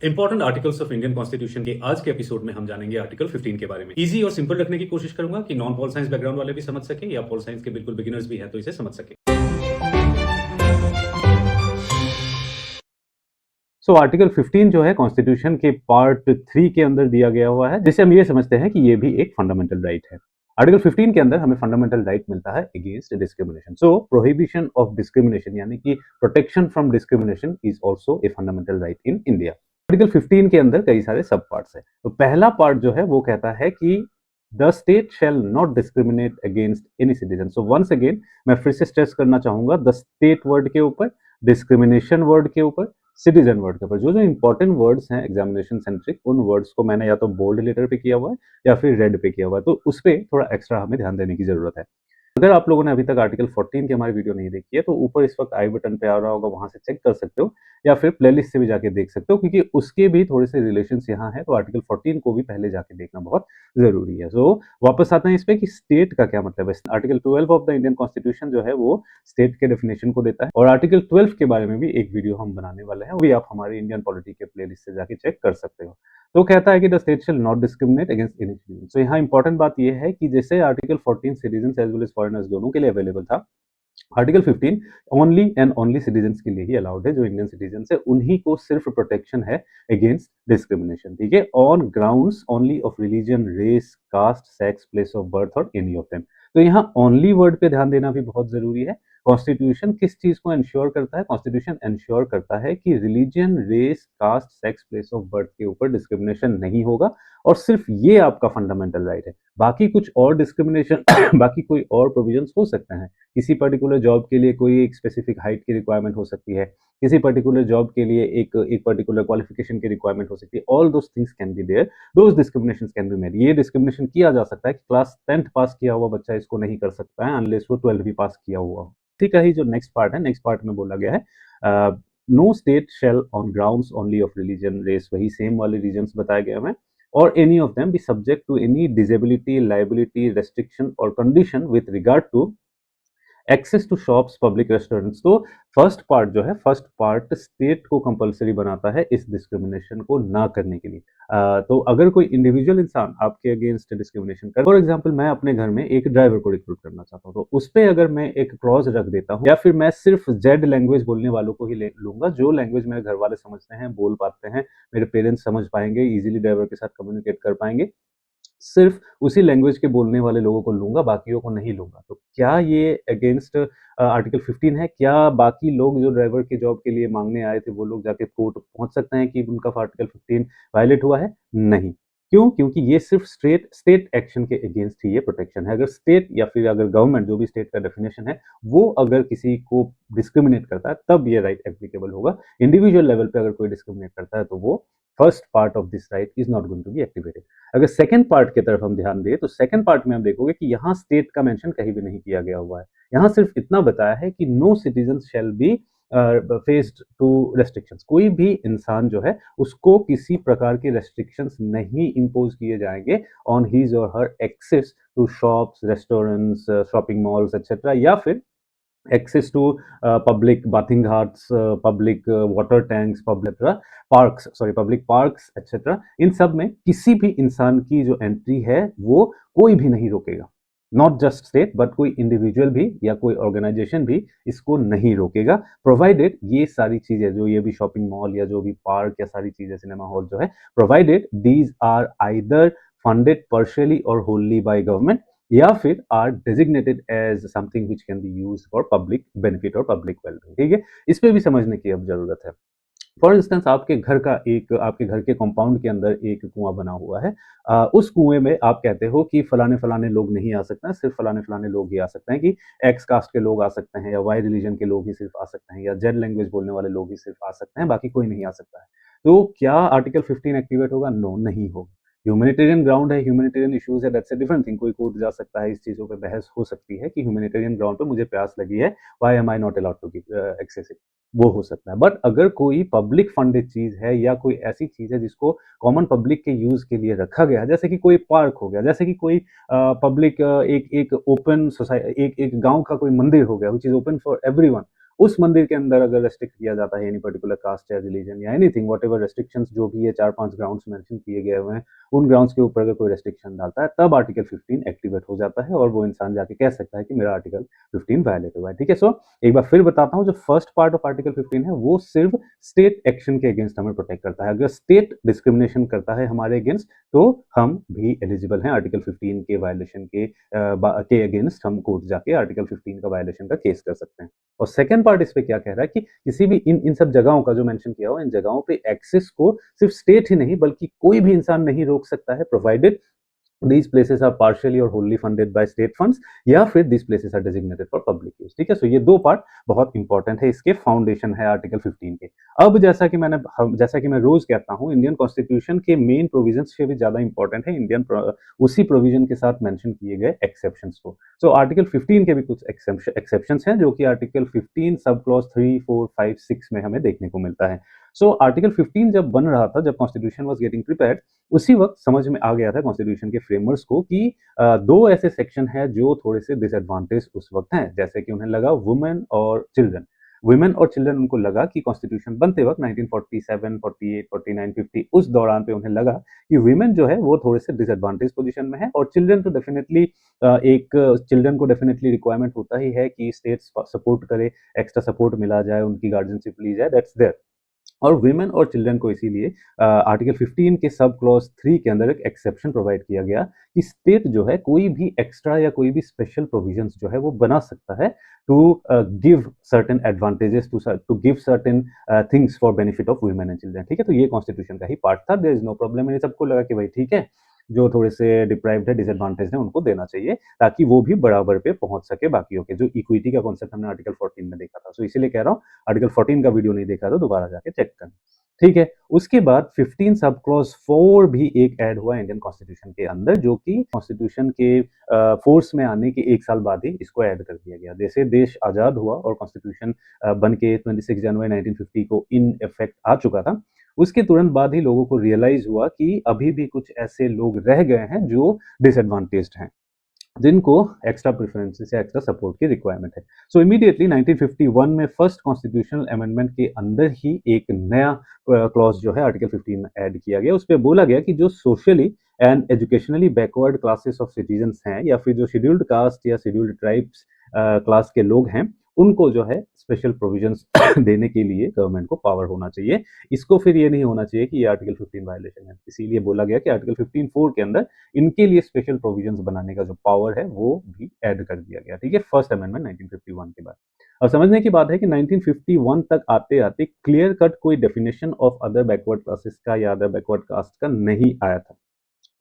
Important articles of Indian constitution के आज के एपिसोड में हम जानेंगे आर्टिकल 15 के बारे में। इजी और सिंपल रखने की कोशिश करूंगा कि नॉन पॉल साइंस बैकग्राउंड वाले भी समझ सके या पॉल साइंस के बिल्कुल बिगिनर्स भी हैं तो इसे समझ सके। आर्टिकल 15 जो है कॉन्स्टिट्यूशन के पार्ट 3 के अंदर दिया गया हुआ है, जिसे हम ये समझते हैं कि ये भी एक फंडामेंटल राइट है। आर्टिकल 15 के अंदर हमें फंडामेंटल राइट मिलता है against discrimination. Prohibition of discrimination यानी कि protection from discrimination is also a fundamental right in India. Article 15 के अंदर कई सारे सब पार्ट्स है। तो पहला पार्ट जो है वो कहता है कि the state shall not discriminate against any citizen. So once again मैं फिर से स्ट्रेस करना चाहूंगा द स्टेट वर्ड के ऊपर, डिस्क्रिमिनेशन वर्ड के ऊपर, सिटीजन वर्ड के ऊपर। जो जो इंपॉर्टेंट वर्ड्स हैं एग्जामिनेशन सेंट्रिक, उन वर्ड्स को मैंने या तो बोल्ड लेटर पे किया हुआ है या फिर रेड पे किया हुआ है, तो उस पर थोड़ा एक्स्ट्रा हमें ध्यान देने की जरूरत है। अगर आप लोगों ने अभी तक आर्टिकल 14 की हमारी वीडियो नहीं देखी है तो ऊपर इस वक्त आई बटन पे आ रहा होगा, वहां से चेक कर सकते हो या फिर प्लेलिस्ट से भी जाके देख सकते हो, क्योंकि उसके भी थोड़े से रिलेशंस यहाँ है। तो आर्टिकल 14 को भी पहले जाके देखना बहुत जरूरी है। वापस आते हैं इस पे कि स्टेट का क्या मतलब है। Article 12 of the Indian constitution जो है वो स्टेट के डेफिनेशन को देता है, और आर्टिकल 12 के बारे में भी एक वीडियो हम बनाने वाले हैं, वो भी आप हमारे इंडियन पॉलिटी के प्लेलिस्ट से जाके चेक कर सकते हो। तो कहता है कि the state shall not discriminate against any citizen. तो यहाँ इंपॉर्टेंट बात यह है कि जैसे article 14 citizen as well as foreigners दोनों के लिए अवेलेबल था, article 15 only and only citizens के लिए ही अलाउड है। जो इंडियन सिटीजन है उन्हीं को सिर्फ प्रोटेक्शन है अगेंस्ट डिस्क्रिमिनेशन, ठीक है, on grounds only of religion, race, caste, sex, place of birth और एनी ऑफ देम। तो यहाँ ओनली वर्ड पे ध्यान देना भी बहुत जरूरी है। कॉन्स्टिट्यूशन किस चीज को इंश्योर करता है? कॉन्स्टिट्यूशन इंश्योर करता है कि religion, race, caste, sex, place of birth के ऊपर डिस्क्रिमिनेशन नहीं होगा, और सिर्फ ये आपका फंडामेंटल राइट है। बाकी कुछ और डिस्क्रिमिनेशन बाकी कोई और प्रोविजंस हो सकते हैं। किसी पर्टिकुलर जॉब के लिए कोई एक स्पेसिफिक हाइट की रिक्वायरमेंट हो सकती है, किसी पर्टिकुलर जॉब के लिए एक पर्टिकुलर क्वालिफिकेशन की रिक्वायरमेंट हो सकती है। All those things can be there, those discriminations can be made. ये डिस्क्रिमिनेशन किया जा सकता है कि क्लास 10th पास किया हुआ बच्चा इसको नहीं कर सकता है अनलेस वो 12th भी पास किया हुआ हो। ठीक है, ही जो नेक्स्ट पार्ट है, नेक्स्ट पार्ट में बोला गया है no state shall on grounds only of religion, race, वही सेम वाले रीजन्स बताए गए हैं, or any of them be subject to any disability, liability, restriction or condition with regard to access to shops, public restaurants. तो first part जो है, first part state को compulsory बनाता है इस डिस्क्रिमिनेशन को ना करने के लिए। तो अगर कोई इंडिविजुअल इंसान आपके अगेंस्ट डिस्क्रिमिनेशन कर, फॉर एग्जांपल मैं अपने घर में एक ड्राइवर को रिक्रूट करना चाहता हूँ, तो उस पर अगर मैं एक क्लॉज रख देता हूँ, या फिर मैं सिर्फ जेड लैंग्वेज बोलने वालों को ही लूंगा, जो लैंग्वेज मेरे घर वाले समझते हैं, बोल पाते हैं, मेरे पेरेंट्स समझ पाएंगे, इजीली ड्राइवर के साथ कम्युनिकेट कर पाएंगे, सिर्फ उसी लैंग्वेज के बोलने वाले लोगों को लूंगा, बाकियों को नहीं लूंगा। तो क्या ये अगेंस्ट आर्टिकल 15 है? क्या बाकी लोग जो ड्राइवर के जॉब के लिए मांगने आए थे वो लोग जाके कोर्ट पहुंच सकते हैं कि उनका आर्टिकल 15 वायलेट हुआ है? नहीं। क्यों? क्योंकि ये सिर्फ स्टेट एक्शन के अगेंस्ट ही ये प्रोटेक्शन है। अगर स्टेट या फिर अगर गवर्नमेंट, जो भी स्टेट का डेफिनेशन है, वो अगर किसी को डिस्क्रिमिनेट करता है तब ये राइट एप्लीकेबल होगा। इंडिविजुअल लेवल पे अगर कोई डिस्क्रिमिनेट करता है तो वो first part of this right is not going to be activated. अगर सेकंड पार्ट की तरफ हम ध्यान दें तो सेकंड पार्ट में हम देखोगे कि यहाँ स्टेट का मेंशन कहीं भी नहीं किया गया हुआ है। यहाँ सिर्फ इतना बताया है कि no citizen shall be faced to restrictions. कोई भी इंसान जो है उसको किसी प्रकार की रेस्ट्रिक्शंस नहीं इंपोज किए जाएंगे ऑन हिज और her access to shops, restaurants, shopping malls etcetera, या फिर access to public bathing ghats, public water tanks, public parks etcetera. इन सब में किसी भी इंसान की जो एंट्री है वो कोई भी नहीं रोकेगा। नॉट जस्ट स्टेट बट कोई इंडिविजुअल भी या कोई ऑर्गेनाइजेशन भी इसको नहीं रोकेगा, प्रोवाइडेड ये सारी चीजें, जो ये भी शॉपिंग मॉल या जो भी पार्क या सारी चीजें, सिनेमा हॉल जो है, provided these are either funded partially और wholly by government, या फिर are designated as something which can be used for public benefit और पब्लिक वेलबींग। ठीक है, इस पे भी समझने की अब जरूरत है। फॉर इंस्टेंस आपके घर के कंपाउंड के अंदर एक कुआं बना हुआ है। उस कुएं में आप कहते हो कि फलाने फलाने लोग नहीं आ सकते हैं, सिर्फ फलाने फलाने लोग ही आ सकते हैं, कि एक्स कास्ट के लोग आ सकते हैं, या वाई रिलीजन के लोग ही सिर्फ आ सकते हैं, या जेड लैंग्वेज बोलने वाले लोग ही सिर्फ आ सकते हैं, बाकी कोई नहीं आ सकता है। तो क्या आर्टिकल 15 एक्टिवेट होगा? नो, नहीं होगा। ह्यूमैनिटेरियन ग्राउंड है, ह्यूमैनिटेरियन इश्यूज है, दैट्स अ डिफरेंट थिंग। कोई कोर्ट जा सकता है, इस चीजों पे बहस हो सकती है कि ह्यूमैनिटेरियन ग्राउंड पे मुझे प्यास लगी है, why am I not allowed to give access, वो हो सकता है। बट अगर कोई पब्लिक फंडेड चीज है या कोई ऐसी चीज है जिसको कॉमन पब्लिक के यूज के लिए रखा गया है, जैसे कि कोई पार्क हो गया, जैसे कि कोई पब्लिक एक एक ओपन सोसाइटी, एक एक गांव का कोई मंदिर हो गया, which is open for everyone, उस मंदिर के अंदर अगर रेस्ट्रिक्ट किया जाता है एनी पर्टिकुलर कास्ट या रिलीजन या एनीथिंग व्हाटएवर रेस्ट्रिक्शंस जो भी ये 4-5 ग्राउंड्स मेंशन किए गए हुए हैं, उन ग्राउंड्स के ऊपर अगर कोई रेस्ट्रिक्शन डालता है, तब आर्टिकल 15 एक्टिवेट हो जाता है और वो इंसान जाके कह सकता है कि मेरा आर्टिकल 15 वायलेट हुआ है। ठीक है? सो एक बार फिर बताता हूँ, जो फर्स्ट पार्ट ऑफ आर्टिकल 15 है वो सिर्फ स्टेट एक्शन के अगेंस्ट हमें प्रोटेक्ट करता है। अगर स्टेट डिस्क्रिमिनेशन करता है हमारे अगेंस्ट, तो हम भी एलिजिबल हैं आर्टिकल 15 के वायलेशन के अगेंस्ट हम कोर्ट जाके आर्टिकल 15 का वायलेशन का केस कर सकते हैं। और सेकंड पार्ट इस पे क्या कह रहा है कि किसी भी इन सब जगहों का जो मेंशन किया हुआ है, इन जगहों पे एक्सेस को सिर्फ स्टेट ही नहीं बल्कि कोई भी इंसान नहीं रोक सकता है, provided these places are partially or wholly funded by state funds या फिर these places are designated for public use। ठीक है? सो ये दो पार्ट बहुत इंपॉर्टेंट है, इसके फाउंडेशन है आर्टिकल 15 के। अब जैसा कि मैं रोज कहता हूं, इंडियन कॉन्स्टिट्यूशन के मेन प्रोविजंस से भी ज्यादा इंपॉर्टेंट है उसी प्रोविजन के साथ मेंशन किए गए एक्सेप्शंस को। सो आर्टिकल 15 के भी कुछ एक्सेप्शंस हैं जो कि आर्टिकल 15 सब क्लॉज 3, 4, 5, 6 में हमें देखने को मिलता है। सो आर्टिकल 15 जब बन रहा था, जब कॉन्स्टिट्यूशन वाज गेटिंग प्रिपेयर्ड, उसी वक्त समझ में आ गया था कॉन्स्टिट्यूशन के फ्रेमर्स को कि दो ऐसे सेक्शन है जो थोड़े से डिसएडवांटेज उस वक्त हैं, जैसे कि उन्हें लगा वुमेन और चिल्ड्रन उनको लगा कि कॉन्स्टिट्यूशन बनते वक्त 1947, 48, 49, 50 उस दौरान पे उन्हें लगा कि वुमेन जो है वो थोड़े से डिसएडवांटेज पोजीशन में है, और चिल्ड्रन को डेफिनेटली रिक्वायरमेंट होता ही है कि स्टेट सपोर्ट करे, एक्स्ट्रा सपोर्ट मिला जाए, उनकी गार्जियनशिप ली जाए, दैट्स देयर। और वीमेन और चिल्ड्रन को इसीलिए आर्टिकल 15 के सब क्लॉज 3 के अंदर एक एक्सेप्शन प्रोवाइड किया गया कि स्टेट जो है कोई भी एक्स्ट्रा या कोई भी स्पेशल प्रोविजंस जो है वो बना सकता है to give certain advantages, to give certain things for benefit of women and children. ठीक है? तो ये कॉन्स्टिट्यूशन का ही पार्ट था, देयर इज नो प्रॉब्लम। इन सबको लगा कि भाई ठीक है, जो थोड़े से डिप्राइव्ड है, डिसएडवांटेज है, उनको देना चाहिए ताकि वो भी बराबर पे पहुंच सके बाकियों के। जो इक्विटी का कॉन्सेप्ट हमने आर्टिकल 14 में देखा था, सो इसीलिए कह रहा हूँ, आर्टिकल 14 का वीडियो नहीं देखा तो दोबारा जाके चेक करना। ठीक है? उसके बाद 15 सब क्लॉज 4 भी एक ऐड हुआ इंडियन कॉन्स्टिट्यूशन के अंदर, जो कि कॉन्स्टिट्यूशन के फोर्स में आने के 1 साल बाद ही इसको ऐड कर दिया गया। जैसे देश आजाद हुआ और कॉन्स्टिट्यूशन बन के 26 जनवरी 1950 को इन इफेक्ट आ चुका था, उसके तुरंत बाद ही लोगों को रियलाइज हुआ कि अभी भी कुछ ऐसे लोग रह गए हैं जो डिसएडवांटेज्ड हैं, जिनको एक्स्ट्रा प्रेफरेंसेस या एक्स्ट्रा सपोर्ट की रिक्वायरमेंट है। सो इमीडिएटली 1951 में फर्स्ट कॉन्स्टिट्यूशनल अमेंडमेंट के अंदर ही एक नया क्लॉज जो है आर्टिकल 15 में ऐड किया गया। उस पर बोला गया कि जो socially and educationally backward classes of citizens हैं, या फिर जो शेड्यूल्ड कास्ट या शेड्यूल्ड ट्राइब्स क्लास के लोग हैं, उनको जो है स्पेशल प्रोविजंस देने के लिए गवर्नमेंट को पावर होना चाहिए। इसको फिर ये नहीं होना चाहिए कि ये आर्टिकल 15 वायलेशन है, इसीलिए बोला गया कि आर्टिकल 15(4) के अंदर इनके लिए स्पेशल प्रोविजंस बनाने का जो पावर है वो भी ऐड कर दिया गया। ठीक है? फर्स्ट अमेंडमेंट 1951 के बाद। अब समझने की बात है कि 1951 तक आते आते क्लियर कट कोई definition of other backward classes का या अदर बैकवर्ड कास्ट का नहीं आया था।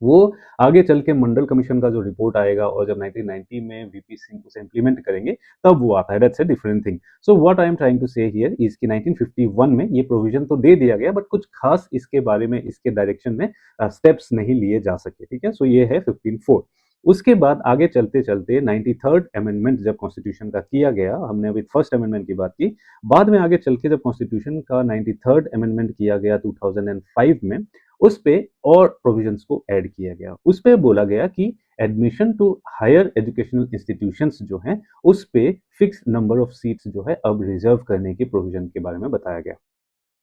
वो आगे चल के मंडल कमीशन का जो रिपोर्ट आएगा और जब 1990 में वीपी सिंह उसे इंप्लीमेंट करेंगे, तब वो आता है। That's a different thing. So what I am trying to say here is कि 1951 में ये प्रोविजन तो दे दिया गया, बट कुछ खास इसके बारे में, इसके डायरेक्शन में स्टेप्स नहीं लिए जा सके। ठीक है? सो ये है 15(4). उसके बाद आगे चलते चलते 93rd अमेंडमेंट जब कॉन्स्टिट्यूशन का किया गया, हमने अभी फर्स्ट अमेंडमेंट की बात की, बाद में आगे चल के जब कॉन्स्टिट्यूशन का 93rd अमेंडमेंट किया गया 2005 में, उस पे और प्रोविजंस को ऐड किया गया। उस पे बोला गया कि admission to higher educational institutions जो हैं, उस पे फिक्स नंबर ऑफ सीट्स जो है अब रिजर्व करने के प्रोविजन के बारे में बताया गया।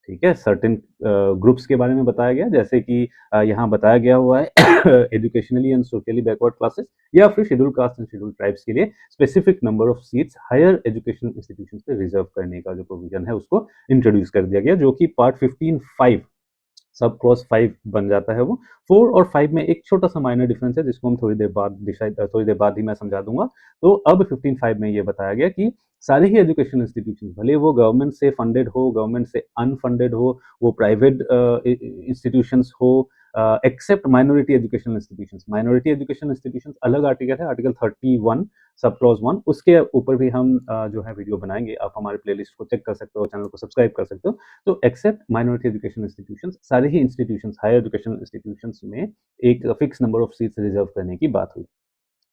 ठीक है? सर्टेन ग्रुप्स के बारे में बताया गया, जैसे कि यहाँ बताया गया हुआ है educationally and socially backward classes या फिर schedule caste and schedule tribes के लिए specific number of seats higher educational institutions पे रिजर्व करने का जो प्रोविजन है उसको इंट्रोड्यूस कर दिया गया, जो कि पार्ट 15(5) सब क्लॉज 5 बन जाता है वो। 4 और 5 में एक छोटा सा माइनर डिफरेंस है, जिसको हम थोड़ी देर बाद ही मैं समझा दूंगा। तो अब 15(5) में ये बताया गया कि सारे ही एजुकेशन इंस्टीट्यूशन, भले वो गवर्नमेंट से फंडेड हो, गवर्नमेंट से अनफंडेड हो, वो प्राइवेट इंस्टीट्यूशंस हो, except minority educational institutions. Minority educational institutions अलग आर्टिकल है, आर्टिकल 31 सब क्लॉज 1, उसके ऊपर भी हम जो है वीडियो बनाएंगे। आप हमारे प्लेलिस्ट को चेक कर सकते हो, चैनल को सब्सक्राइब कर सकते हो। तो एक्सेप्ट माइनॉरिटी एजुकेशन इंस्टीट्यूशंस, सारे ही इंस्टीट्यूशंस, हायर एजुकेशनल इंस्टीट्यूशंस में एक fix number of seats reserve करने की बात हुई।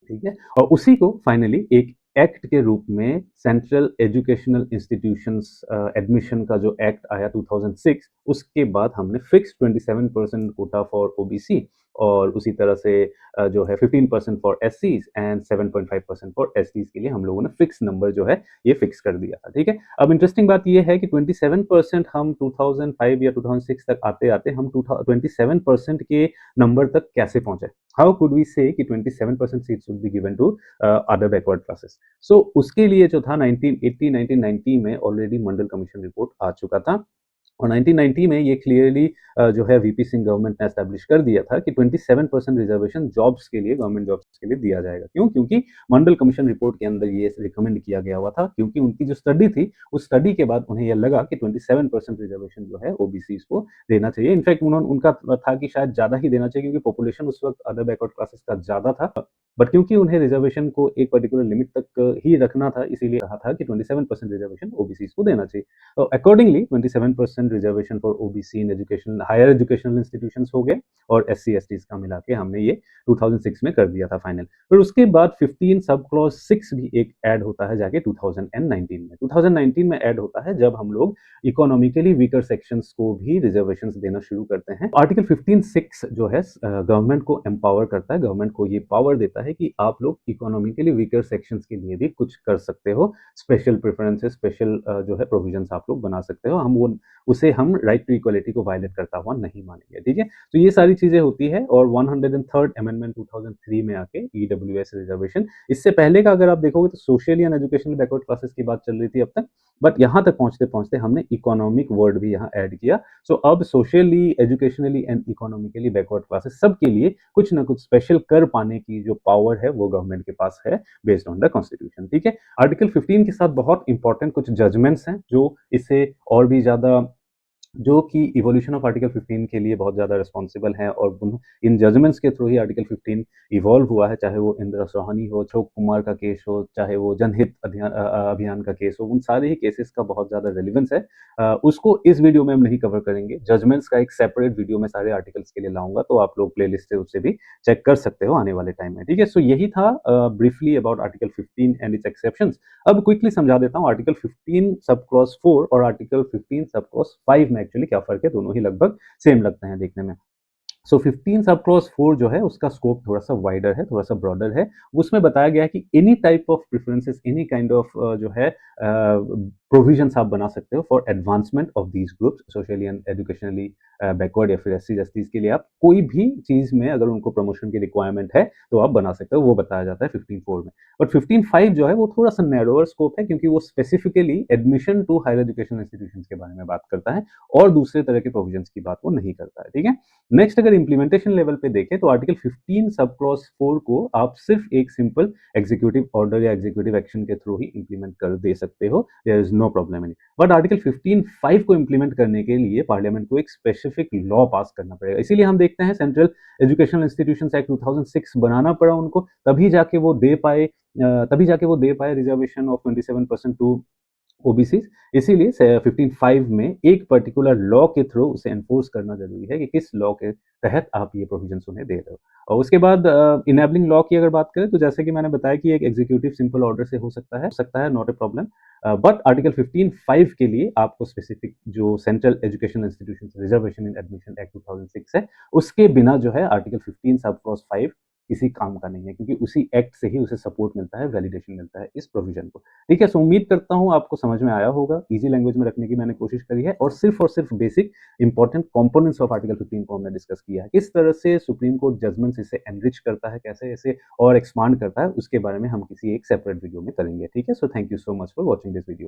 ठीक है? और उसी को फाइनली एक एक्ट के रूप में सेंट्रल एजुकेशनल इंस्टीट्यूशंस एडमिशन का जो एक्ट आया 2006, उसके बाद हमने फिक्स 27% कोटा फॉर ओबीसी और उसी तरह से जो है 15% फॉर एससीज एंड 7.5% फॉर एसटीज के लिए हम लोगों ने फिक्स नंबर जो है ये फिक्स कर दिया था। ठीक है, अब इंटरेस्टिंग बात ये है कि 27% हम 2005 या 2006 तक आते आते हम 27% के नंबर तक कैसे पहुंचे। हाउ कुड वी से कि 27% seats would be given to other backward classes. So उसके लिए जो था 1980 1990 में ऑलरेडी मंडल कमीशन रिपोर्ट आ चुका था और 1990 में ये क्लियरली जो है वीपी सिंह गवर्नमेंट ने एस्टैब्लिश कर दिया था कि 27% रिजर्वेशन जॉब्स के लिए, गवर्नमेंट जॉब्स के लिए दिया जाएगा। क्यों? क्योंकि मंडल कमीशन रिपोर्ट के अंदर ये रिकमेंड किया गया हुआ था, क्योंकि उनकी जो स्टडी थी, उस स्टडी के बाद उन्हें यह लगा कि 27% रिजर्वेशन जो है ओबीसीज को देना चाहिए। इनफैक्ट उनका था कि शायद ज़्यादा ही देना चाहिए, क्योंकि पॉपुलेशन उस वक्त अदर बैकवर्ड क्लासेस का ज़्यादा था। बट क्योंकि उन्हें रिजर्वेशन को एक पर्टिकुलर लिमिट तक ही रखना था, इसीलिए कहा था कि 27% रिजर्वेशन ओबीसीज को देना चाहिए। तो accordingly 27% reservation for OBC in education, higher educational institutions हो गए और एससी एसटीज का मिला के हमने ये 2006 में कर दिया था फाइनल। फिर उसके बाद 15 सब क्लॉज 6 भी एक ऐड होता है जाके 2019 में। 2019 में ऐड होता है जब हम लोग इकोनॉमिकली वीकर सेक्शंस को भी रिजर्वेशंस देना शुरू करते हैं। आर्टिकल 15(6) जो है गवर्नमेंट को एम्पावर करता है, गवर्नमेंट को ये पावर देता है कि आप लोग इकोनॉमिकली वीकर सेक्शंस के लिए भी कुछ कर सकते हो, स्पेशल प्रेफरेंसेस, स्पेशल जो है प्रोविजंस आप लोग बना सकते हो। उसे हम राइट टू इक्वलिटी को वायलेट करता हुआ नहीं मानेंगे। ठीक है, तो ये सारी चीजें होती है। और 103rd अमेंडमेंट 2003 में आके ईडब्ल्यूएस रिजर्वेशन, इससे पहले का अगर आप देखोगे तो socially and educational backward classes की बात चल रही थी अब तक, बट यहाँ तक पहुंचते पहुंचते हमने इकोनॉमिक वर्ड भी यहाँ ऐड किया। सो अब socially, educationally and economically backward classes सबके लिए कुछ ना कुछ स्पेशल कर पाने की जो पावर है वो गवर्नमेंट के पास है, बेस्ड ऑन द कॉन्स्टिट्यूशन। ठीक है, आर्टिकल 15 के साथ बहुत इंपॉर्टेंट कुछ जजमेंट्स हैं जो इसे और भी ज्यादा, जो कि इवोल्यूशन ऑफ आर्टिकल 15 के लिए बहुत ज़्यादा रिस्पॉन्सिबल हैं। और इन जजमेंट्स के थ्रू ही आर्टिकल 15 इवॉल्व हुआ है, चाहे वो इंदिरा सोहानी हो, अशोक कुमार का केस हो, चाहे वो जनहित अभियान का केस हो, उन सारे ही केसेस का बहुत ज़्यादा रेलिवेंस है। उसको इस वीडियो में हम नहीं कवर करेंगे, जजमेंट्स का एक सेपरेट वीडियो में सारे आर्टिकल्स के लिए लाऊंगा, तो आप लोग प्ले लिस्ट से उससे भी चेक कर सकते हो आने वाले टाइम में। ठीक है, सो यही था briefly about article 15 and it's exceptions. अब क्विकली समझा देता हूँ आर्टिकल 15 सब क्लॉज 4 और आर्टिकल 15 सब क्लॉज 5 में एक्चुअली क्या फर्क है, दोनों ही लगभग सेम लगते हैं देखने में। सो 15 सब क्रॉस 4 जो है उसका स्कोप थोड़ा सा वाइडर है, थोड़ा सा ब्रॉडर है। उसमें बताया गया है कि any type of preferences, any kind of जो है प्रोविजंस आप बना सकते हो for advancement of these groups, socially and educationally backward या फिर एससी एसटीज के लिए आप कोई भी चीज में अगर उनको प्रमोशन की रिक्वायरमेंट है तो आप बना सकते हो, वो बताया जाता है 15(4) में। बट 15(5) जो है वो थोड़ा सा नैरोअर स्कोप है, क्योंकि वो specifically admission to higher education institution के बारे में बात करता है और दूसरे तरह के प्रोविजंस की बात वो नहीं करता है। ठीक है, नेक्स्ट अगर इंप्लीमेंटेशन लेवल पे देखें तो आर्टिकल 15 सब क्लॉज 4 को आप सिर्फ एक सिंपल एग्जीक्यूटिव ऑर्डर या एग्जीक्यूटिव एक्शन के थ्रू ही इंप्लीमेंट कर दे सकते हो, there is no problem in. But article 15(5) को इंप्लीमेंट करने के लिए पार्लियामेंट को एक स्पेसिफिक लॉ पास करना पड़ेगा। इसीलिए हम देखते हैं सेंट्रल एजुकेशनल इंस्टीट्यूशन एक्ट 2006 बनाना पड़ा उनको, तभी जाके वो दे पाए रिजर्वेशन ऑफ 27% टू ओबीसी। इसीलिए 15(5) में एक पर्टिकुलर लॉ के थ्रू उसे एनफोर्स करना जरूरी है कि किस लॉ के तहत आप ये प्रोविजंस उन्हें दे रहे हो। और उसके बाद इनेबलिंग लॉ की अगर बात करें तो जैसे कि मैंने बताया कि एक एग्जीक्यूटिव सिंपल ऑर्डर से हो सकता है, not a problem. But article 15(5) के लिए आपको स्पेसिफिक जो सेंट्रल एजुकेशन इंस्टीट्यूशन रिजर्वेशन इन एडमिशन एक्ट 2006 है, उसके बिना जो है आर्टिकल 15 सब क्लॉज 5 किसी काम का नहीं है, क्योंकि उसी एक्ट से ही उसे सपोर्ट मिलता है, वैलिडेशन मिलता है इस प्रोविजन को। ठीक है, सो उम्मीद करता हूँ आपको समझ में आया होगा। इजी लैंग्वेज में रखने की मैंने कोशिश करी है और सिर्फ basic important components of article 15 को हमने डिस्कस किया है। किस तरह से सुप्रीम कोर्ट जजमेंट्स इसे एनरिच करता है, कैसे इसे और एक्सपांड करता है, उसके बारे में हम किसी एक सेपरेट वीडियो में करेंगे। ठीक है, so thank you so much for watching this video.